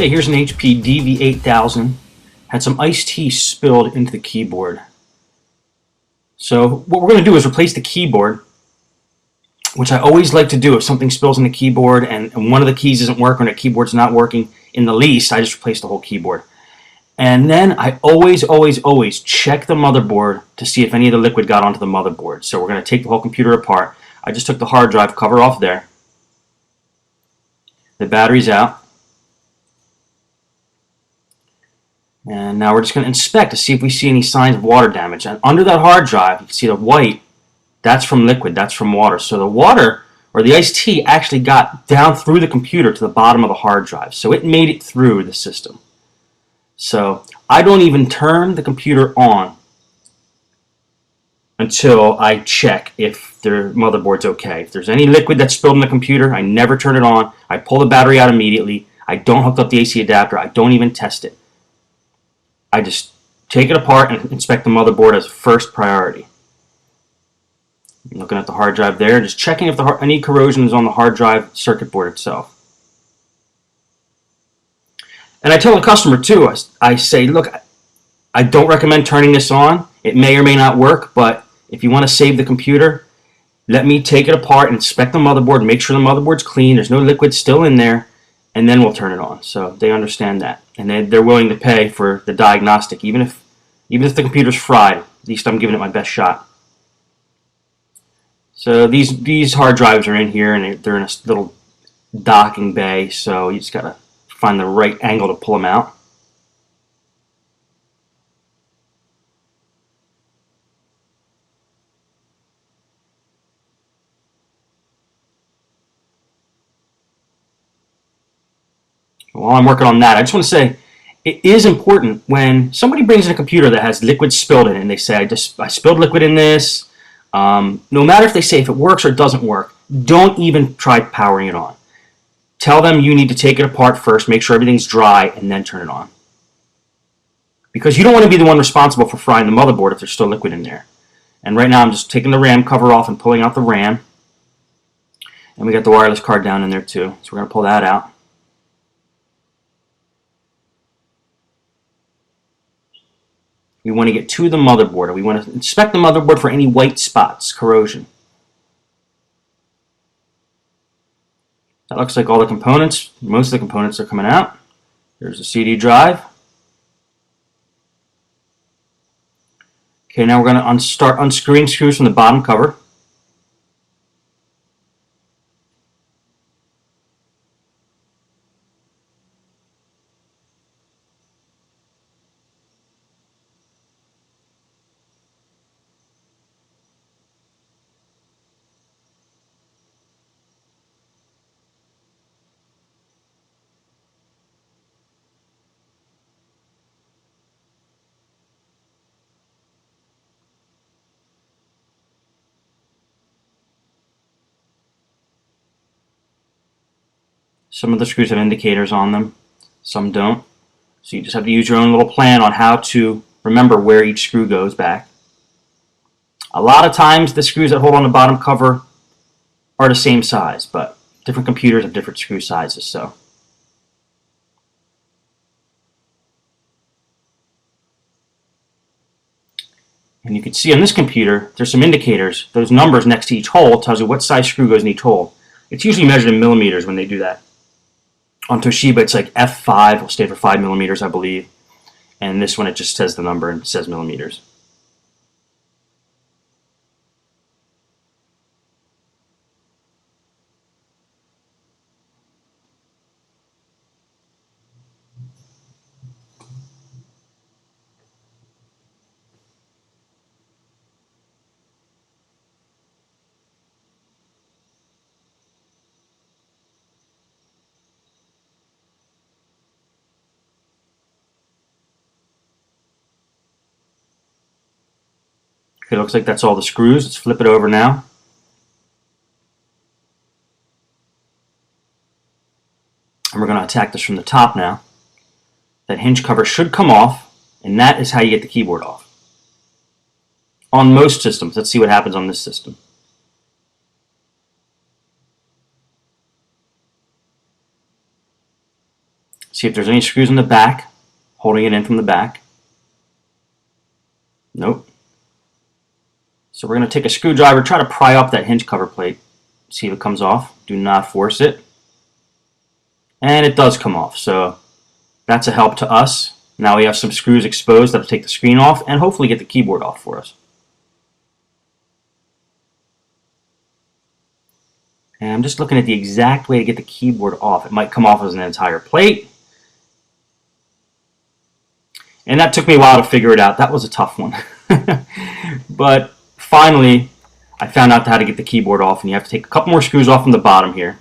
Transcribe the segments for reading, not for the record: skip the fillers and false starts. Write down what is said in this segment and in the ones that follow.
Okay, here's an HP DV8000. Had some iced tea spilled into the keyboard. So what we're going to do is replace the keyboard, which I always like to do if something spills in the keyboard and one of the keys isn't working or the keyboard's not working in the least. I just replace the whole keyboard. And then I always check the motherboard to see if any of the liquid got onto the motherboard. So we're going to take the whole computer apart. I just took the hard drive cover off there. The battery's out. And now we're just going to inspect to see if we see any signs of water damage. And under that hard drive, you can see the white, that's from liquid, that's from water. So the water, or the iced tea, actually got down through the computer to the bottom of the hard drive. So it made it through the system. So I don't even turn the computer on until I check if the motherboard's okay. If there's any liquid that's spilled in the computer, I never turn it on. I pull the battery out immediately. I don't hook up the AC adapter. I don't even test it. I just take it apart and inspect the motherboard as first priority. I'm looking at the hard drive there, just checking if any corrosion is on the hard drive circuit board itself. And I tell the customer too, I say, look, I don't recommend turning this on. It may or may not work, but if you want to save the computer, let me take it apart, inspect the motherboard, make sure the motherboard's clean, there's no liquid still in there, and then we'll turn it on. So they understand that, and they're willing to pay for the diagnostic, even if the computer's fried. At least I'm giving it my best shot. So these hard drives are in here, and they're in a little docking bay. So you just gotta find the right angle to pull them out. While I'm working on that, I just want to say it is important when somebody brings in a computer that has liquid spilled in it and they say, I spilled liquid in this. No matter if they say if it works or it doesn't work, don't even try powering it on. Tell them you need to take it apart first, make sure everything's dry, and then turn it on. Because you don't want to be the one responsible for frying the motherboard if there's still liquid in there. And right now I'm just taking the RAM cover off and pulling out the RAM. And we got the wireless card down in there too, so we're going to pull that out. We want to get to the motherboard, and we want to inspect the motherboard for any white spots, corrosion. That looks like all the components. Most of the components are coming out. There's a CD drive. Okay, now we're going to start unscrewing screws from the bottom cover. Some of the screws have indicators on them, some don't. So you just have to use your own little plan on how to remember where each screw goes back. A lot of times the screws that hold on the bottom cover are the same size, but different computers have different screw sizes. So and you can see on this computer there's some indicators. Those numbers next to each hole tells you what size screw goes in each hole. It's usually measured in millimeters when they do that. On Toshiba, it's like F5, will stand for 5 millimeters, I believe. And this one, it just says the number and it says millimeters. It looks like that's all the screws. Let's flip it over now. And we're going to attack this from the top now. That hinge cover should come off, and that is how you get the keyboard off. On most systems. Let's see what happens on this system. See if there's any screws in the back, holding it in from the back. Nope. So we're going to take a screwdriver, try to pry up that hinge cover plate, see if it comes off. Do not force it. And it does come off, so that's a help to us. Now we have some screws exposed that'll take the screen off and hopefully get the keyboard off for us. And I'm just looking at the exact way to get the keyboard off. It might come off as an entire plate. And that took me a while to figure it out. That was a tough one. But finally, I found out how to get the keyboard off, and you have to take a couple more screws off from the bottom here.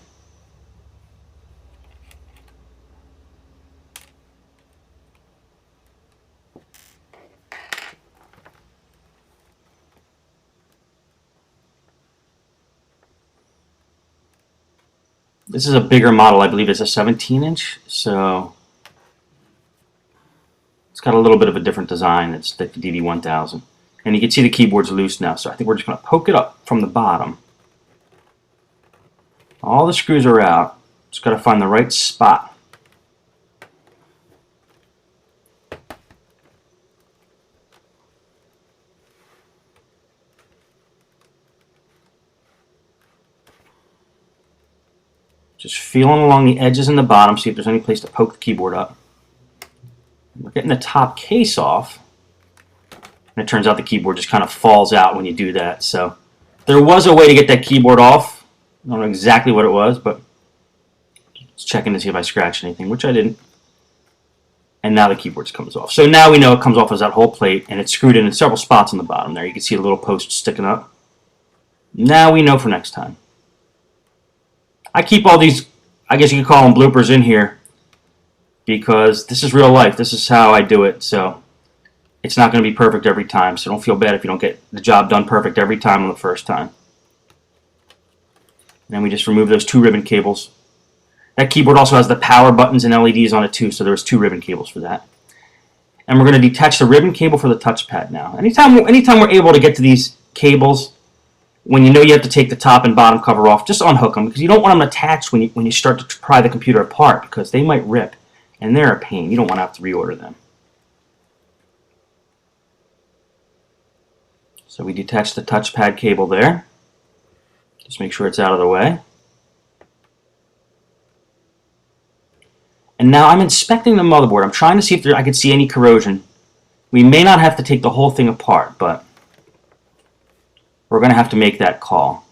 This is a bigger model. I believe it's a 17-inch, so it's got a little bit of a different design. It's the DD1000. And you can see the keyboard's loose now, so I think we're just going to poke it up from the bottom. All the screws are out. Just got to find the right spot. Just feeling along the edges in the bottom, see if there's any place to poke the keyboard up. We're getting the top case off. And it turns out the keyboard just kind of falls out when you do that. So there was a way to get that keyboard off. I don't know exactly what it was, but just checking to see if I scratched anything, which I didn't. And now the keyboard comes off. So now we know it comes off as that whole plate, and it's screwed in several spots on the bottom there. You can see a little post sticking up. Now we know for next time. I keep all these, I guess you could call them bloopers in here, because this is real life. This is how I do it. So it's not going to be perfect every time. So don't feel bad if you don't get the job done perfect every time on the first time. And then we just remove those 2 ribbon cables. That keyboard also has the power buttons and LEDs on it too, so there's 2 ribbon cables for that. And we're going to detach the ribbon cable for the touchpad now. Anytime we're able to get to these cables, when you know you have to take the top and bottom cover off, just unhook them, because you don't want them attached when you start to pry the computer apart, because they might rip, and they're a pain. You don't want to have to reorder them. So we detach the touchpad cable there. Just make sure it's out of the way. And now I'm inspecting the motherboard. I'm trying to see if I can see any corrosion. We may not have to take the whole thing apart, but we're going to have to make that call.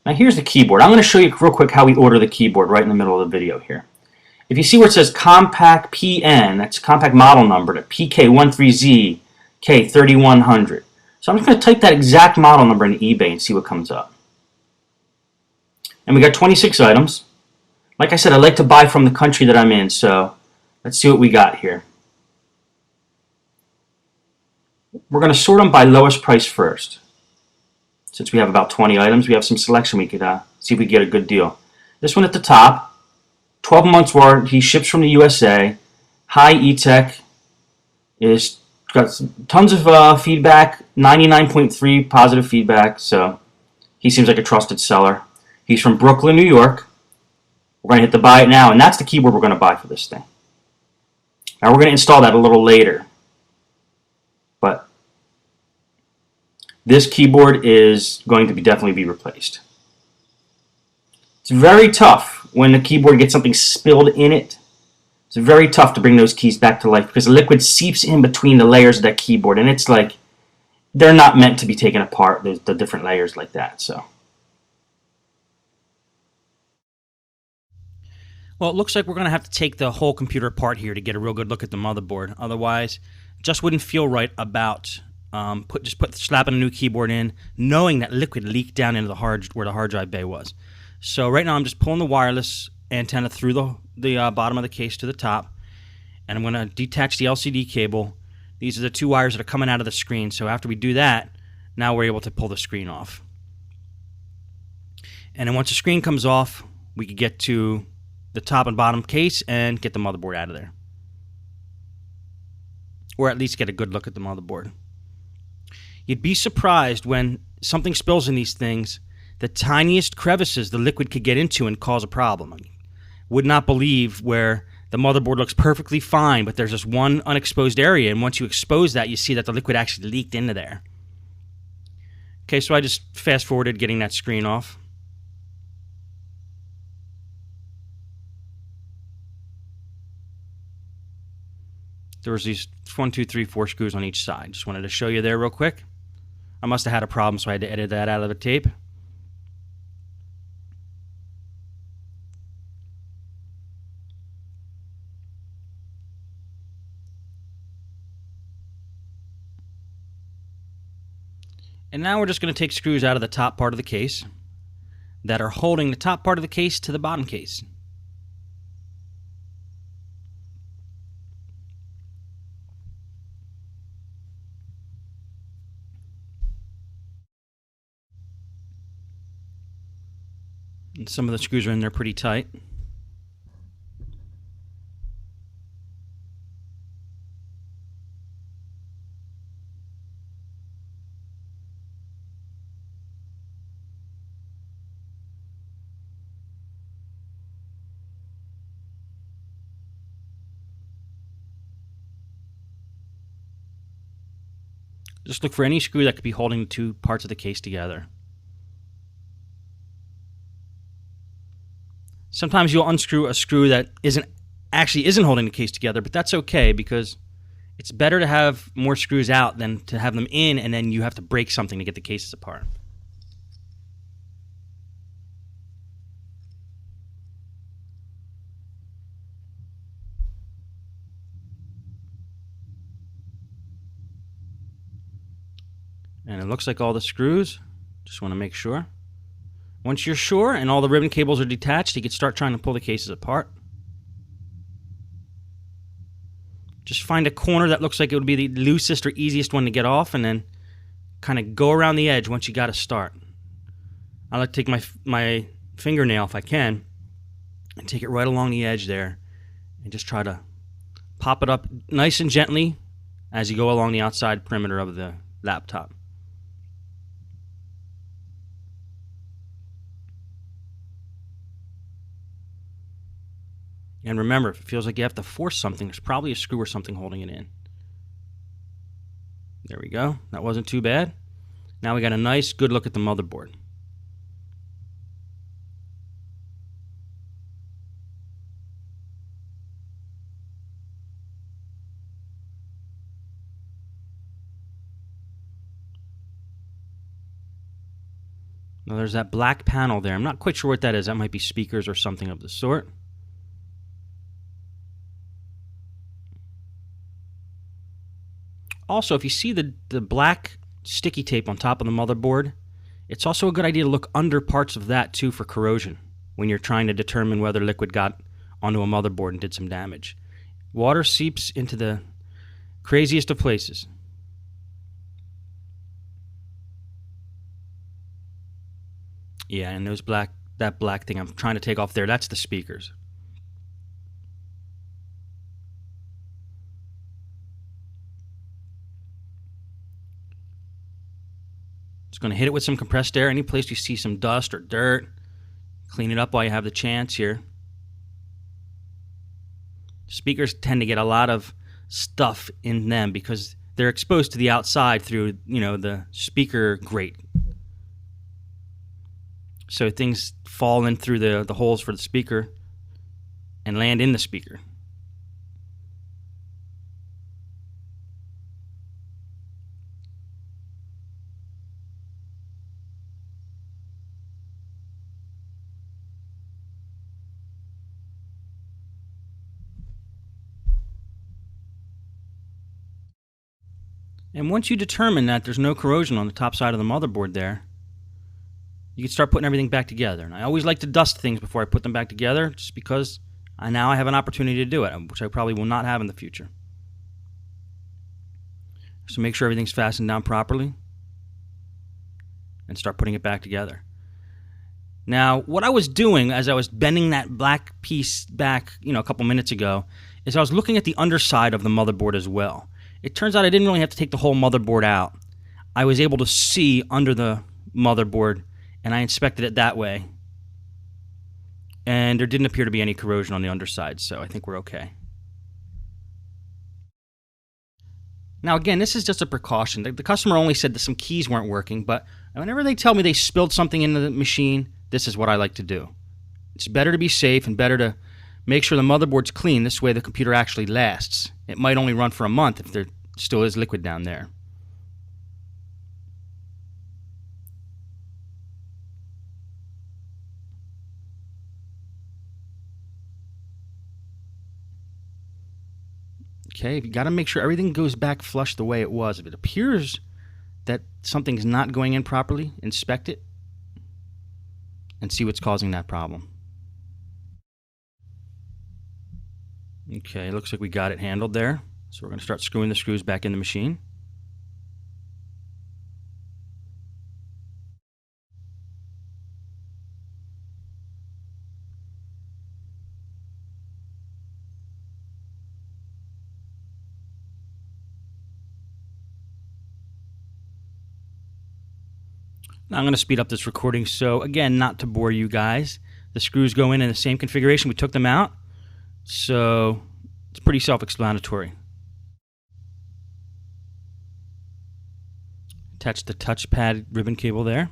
Now here's the keyboard. I'm going to show you real quick how we order the keyboard right in the middle of the video here. If you see where it says Compact PN, that's compact model number, to PK13Z K3100. So I'm just going to type that exact model number into eBay and see what comes up. And we got 26 items. Like I said, I like to buy from the country that I'm in, so let's see what we got here. We're going to sort them by lowest price first. Since we have about 20 items, we have some selection. We could see if we get a good deal. This one at the top, 12 months warranty, ships from the USA, high E-Tech, is got tons of feedback, 99.3 positive feedback, so he seems like a trusted seller. He's from Brooklyn, New York. We're going to hit the buy it now, and that's the keyboard we're going to buy for this thing. Now we're going to install that a little later, but this keyboard is going to definitely be replaced. It's very tough when the keyboard gets something spilled in it. It's very tough to bring those keys back to life because the liquid seeps in between the layers of that keyboard, and it's like they're not meant to be taken apart, the different layers like that. So, well, it looks like we're going to have to take the whole computer apart here to get a real good look at the motherboard. Otherwise, it just wouldn't feel right about slapping a new keyboard in, knowing that liquid leaked down into where the hard drive bay was. So right now I'm just pulling the wireless antenna through the bottom of the case to the top, and I'm going to detach the LCD cable. These are the 2 wires that are coming out of the screen. So after we do that, now we're able to pull the screen off. And then once the screen comes off, we can get to the top and bottom case and get the motherboard out of there. or at least get a good look at the motherboard. You'd be surprised when something spills in these things, the tiniest crevices the liquid could get into and cause a problem. I would not believe where the motherboard looks perfectly fine, but there's this one unexposed area, and once you expose that, you see that the liquid actually leaked into there. Okay, so I just fast-forwarded getting that screen off. There was these 1, 2, 3, 4 screws on each side. Just wanted to show you there real quick. I must have had a problem, so I had to edit that out of the tape. And now we're just going to take screws out of the top part of the case that are holding the top part of the case to the bottom case. And some of the screws are in there pretty tight. Just look for any screw that could be holding the two parts of the case together. Sometimes you'll unscrew a screw that actually isn't holding the case together, but that's okay because it's better to have more screws out than to have them in and then you have to break something to get the cases apart. And it looks like all the screws. Just want to make sure. Once you're sure and all the ribbon cables are detached, you can start trying to pull the cases apart. Just find a corner that looks like it would be the loosest or easiest one to get off and then kind of go around the edge once you got to start. I like to take my fingernail, if I can, and take it right along the edge there and just try to pop it up nice and gently as you go along the outside perimeter of the laptop. And remember, if it feels like you have to force something, there's probably a screw or something holding it in. There we go. That wasn't too bad. Now we got a nice, good look at the motherboard. Now there's that black panel there. I'm not quite sure what that is. That might be speakers or something of the sort. Also, if you see the black sticky tape on top of the motherboard, it's also a good idea to look under parts of that too for corrosion when you're trying to determine whether liquid got onto a motherboard and did some damage. Water seeps into the craziest of places. Yeah, and that black thing I'm trying to take off there, that's the speakers. Just going to hit it with some compressed air. Any place you see some dust or dirt, clean it up while you have the chance here. Speakers tend to get a lot of stuff in them because they're exposed to the outside through, the speaker grate. So things fall in through the holes for the speaker and land in the speaker. And once you determine that there's no corrosion on the top side of the motherboard there, you can start putting everything back together. And I always like to dust things before I put them back together just because now I have an opportunity to do it, which I probably will not have in the future. So make sure everything's fastened down properly and start putting it back together. Now, what I was doing as I was bending that black piece back, a couple minutes ago, is I was looking at the underside of the motherboard as well. It turns out I didn't really have to take the whole motherboard out. I was able to see under the motherboard, and I inspected it that way. And there didn't appear to be any corrosion on the underside, so I think we're okay. Now, again, this is just a precaution. The customer only said that some keys weren't working, but whenever they tell me they spilled something into the machine, this is what I like to do. It's better to be safe and better to make sure the motherboard's clean. This way the computer actually lasts. It might only run for a month if there still is liquid down there. Okay, you got to make sure everything goes back flush the way it was. If it appears that something's not going in properly, inspect it and see what's causing that problem. Okay, looks like we got it handled there. So we're going to start screwing the screws back in the machine. Now I'm going to speed up this recording, so again, not to bore you guys, the screws go in the same configuration. We took them out, so it's pretty self-explanatory. Attach the touchpad ribbon cable there.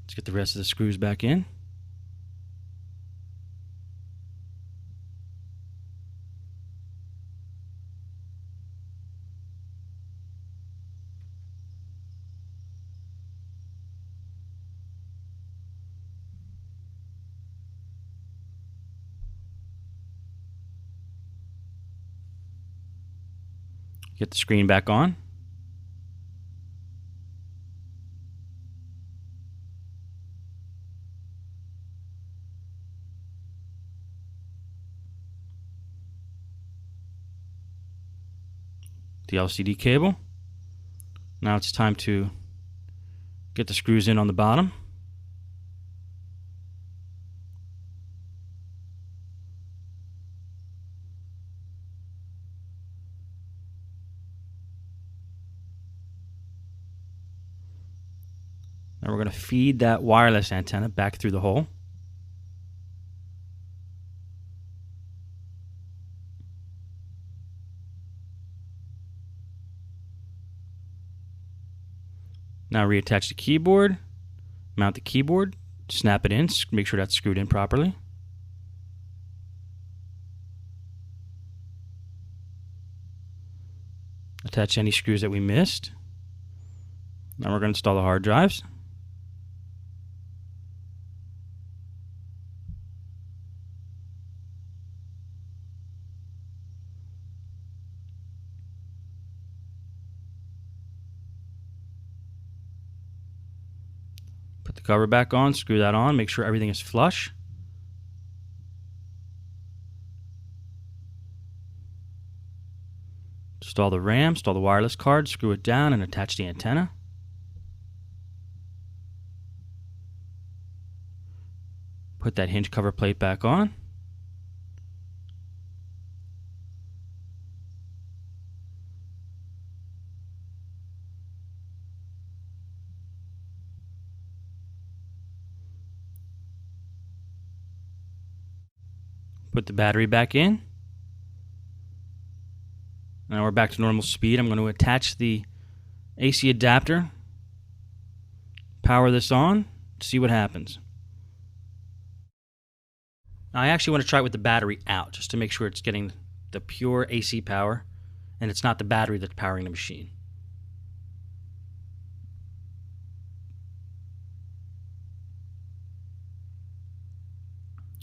Let's get the rest of the screws back in. Get the screen back on. The LCD cable. Now it's time to get the screws in on the bottom. Now we're going to feed that wireless antenna back through the hole. Now reattach the keyboard, mount the keyboard, snap it in, make sure that's screwed in properly. Attach any screws that we missed. Now we're going to install the hard drives. Put the cover back on, screw that on, make sure everything is flush. Install the RAM, install the wireless card, screw it down and attach the antenna. Put that hinge cover plate back on. Put the battery back in. Now we're back to normal speed. I'm going to attach the AC adapter, power this on, see what happens. Now I actually want to try it with the battery out, just to make sure it's getting the pure AC power, and it's not the battery that's powering the machine.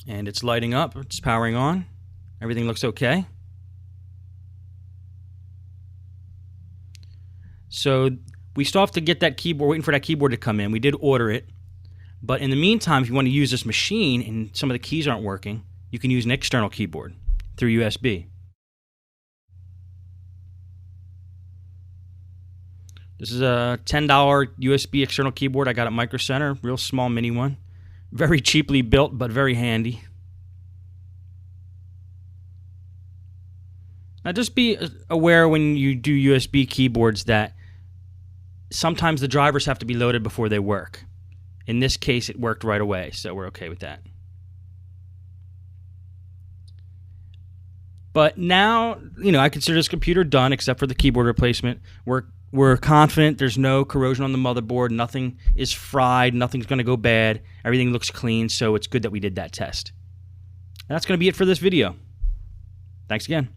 And it's lighting up, it's powering on. Everything looks okay. So we still have to get that keyboard, waiting for that keyboard to come in. We did order it. But in the meantime, if you want to use this machine and some of the keys aren't working, you can use an external keyboard through USB. This is a $10 USB external keyboard I got at Micro Center, real small mini one. Very cheaply built, but very handy. Now, just be aware when you do USB keyboards that sometimes the drivers have to be loaded before they work. In this case, it worked right away, so we're okay with that. But now, I consider this computer done except for the keyboard replacement. We're confident there's no corrosion on the motherboard. Nothing is fried. Nothing's going to go bad. Everything looks clean, so it's good that we did that test. And that's going to be it for this video. Thanks again.